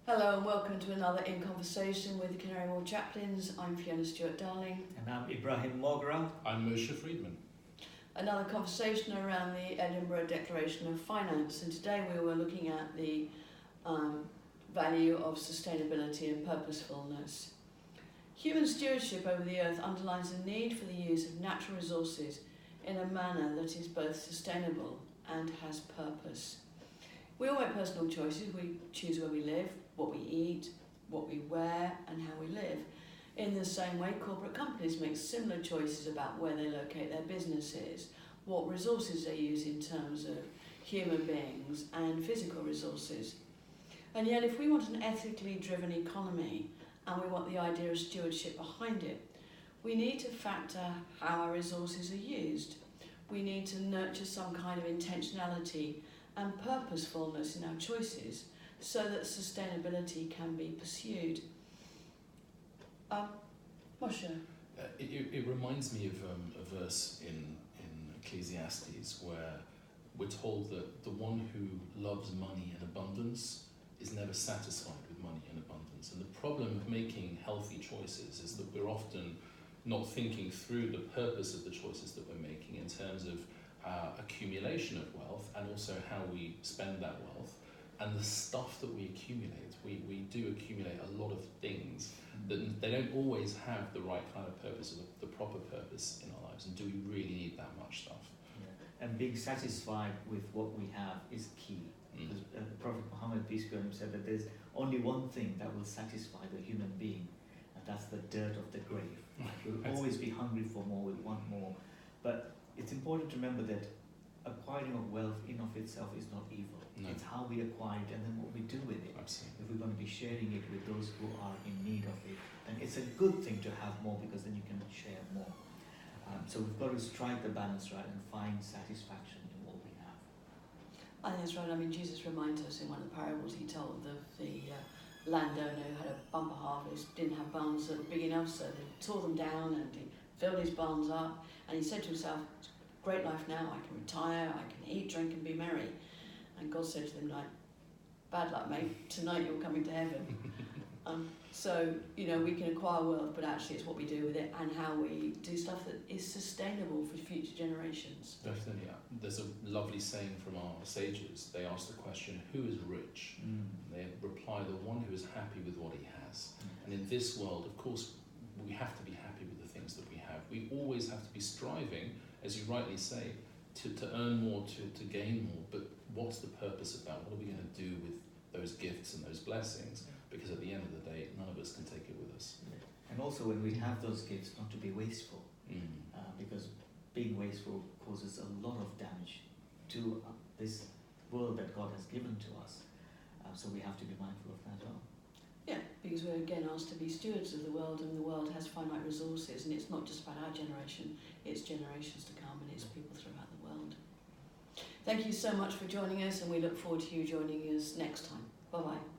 Hello and welcome to another In Conversation with the Canary Wharf chaplains. I'm Fiona Stewart-Darling. And I'm Ibrahim Mogra. I'm Moshe Freedman. Another conversation around the Edinburgh Declaration of Finance, and today we were looking at the value of sustainability and purposefulness. Human stewardship over the earth underlines the need for the use of natural resources in a manner that is both sustainable and has purpose. We all make personal choices. We choose where we live, what we eat, what we wear, and how we live. In the same way, corporate companies make similar choices about where they locate their businesses, what resources they use in terms of human beings and physical resources. And yet, if we want an ethically driven economy and we want the idea of stewardship behind it, we need to factor how our resources are used. We need to nurture some kind of intentionality and purposefulness in our choices so that sustainability can be pursued. Moshe? It reminds me of a verse in Ecclesiastes where we're told that the one who loves money in abundance is never satisfied with money in abundance. And the problem of making healthy choices is that we're often not thinking through the purpose of the choices that we're making in terms of accumulation of wealth and also how we spend that wealth and the stuff that we accumulate. We do accumulate a lot of things that they don't always have the right kind of purpose or the proper purpose in our lives. And do we really need that much stuff? Yeah. And being satisfied with what we have is key. Because Prophet Muhammad, peace be on him, said that there's only one thing that will satisfy the human being, and that's the dirt of the grave. We'll always be hungry for more, we'll want more. But it's important to remember that acquiring of wealth in of itself is not evil. No. It's how we acquire it and then what we do with it. Absolutely. If we're going to be sharing it with those who are in need of it, then it's a good thing to have more because then you can share more. So we've got to strike the balance right and find satisfaction in what we have. I think that's right. I mean, Jesus reminds us in one of the parables he told of the landowner who had a bumper harvest, didn't have barns that were big enough, so they tore them down and he filled his barns up. And he said to himself, great life now, I can retire, I can eat, drink and be merry. And God said to them, like, bad luck mate, tonight you're coming to heaven. So, we can acquire wealth, but actually it's what we do with it and how we do stuff that is sustainable for future generations. Definitely. There's a lovely saying from our sages. They ask the question, who is rich? They reply, the one who is happy with what he has. And in this world, of course, we have to be happy with the things that we have. We always have to be striving, as you rightly say, to earn more, to gain more, but what's the purpose of that? What are we going to do with those gifts and those blessings? Because at the end of the day, none of us can take it with us. And also when we have those gifts, not to be wasteful, because being wasteful causes a lot of damage to this world that God has given to us. So we have to be mindful of that as well. Yeah, because we're again asked to be stewards of the world, and the world has finite resources, and it's not just about our generation, it's generations to come, and it's people throughout the world. Thank you so much for joining us, and we look forward to you joining us next time. Bye-bye.